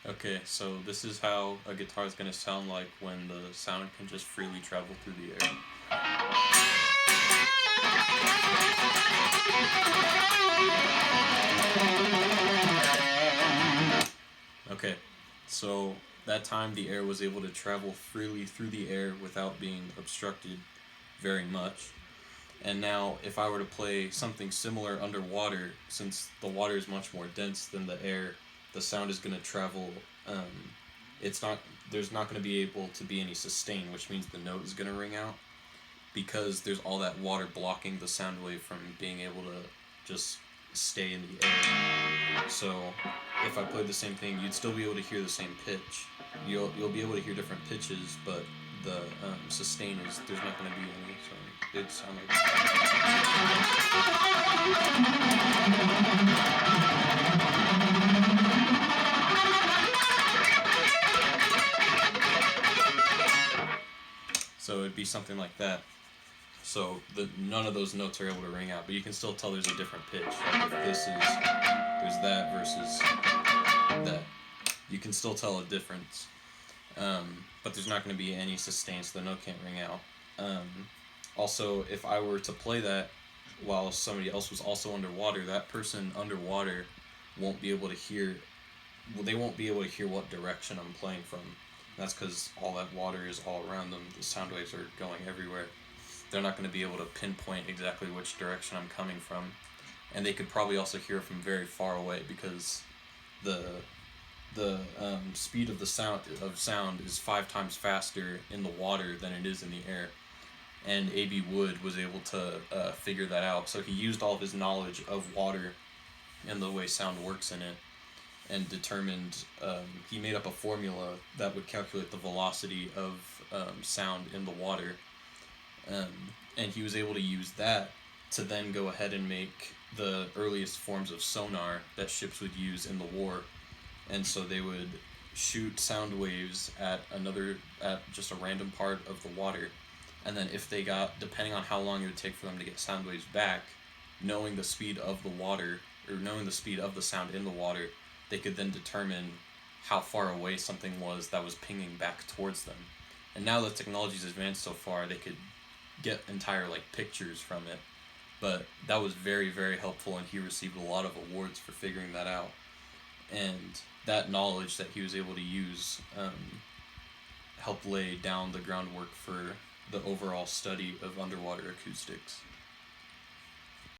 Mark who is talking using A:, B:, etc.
A: Okay, so this is how a guitar is going to sound like when the sound can just freely travel through the air. Okay, so that time the air was able to travel freely through the air without being obstructed very much. And now, if I were to play something similar underwater, since the water is much more dense than the air, the sound is going to travel. Um, it's not. There's not going to be able to be any sustain, which means the note is going to ring out because there's all that water blocking the sound wave from being able to just stay in the air. So, if I played the same thing, you'd still be able to hear the same pitch. You'll be able to hear different pitches, but the sustain is there's not going to be any. So it'd sound like. So it'd be something like that. So none of those notes are able to ring out, but you can still tell there's a different pitch. Like if there's that versus that, you can still tell a difference. But there's not going to be any sustain, so the note can't ring out. Also, if I were to play that while somebody else was also underwater, that person underwater won't be able to hear. Well, they won't be able to hear what direction I'm playing from. That's because all that water is all around them. The sound waves are going everywhere. They're not going to be able to pinpoint exactly which direction I'm coming from, and they could probably also hear from very far away because the speed of the sound is 5 times faster in the water than it is in the air. And A.B. Wood was able to figure that out. So he used all of his knowledge of water and the way sound works in it, and determined he made up a formula that would calculate the velocity of sound in the water, and he was able to use that to then go ahead and make the earliest forms of sonar that ships would use in the war. And so they would shoot sound waves at just a random part of the water, and then if they got, depending on how long it would take for them to get sound waves back, knowing the speed of the water or knowing the speed of the sound in the water, they could then determine how far away something was that was pinging back towards them. And now that technology's advanced so far, they could get entire pictures from it. But that was very, very helpful, and he received a lot of awards for figuring that out. And that knowledge that he was able to use helped lay down the groundwork for the overall study of underwater acoustics.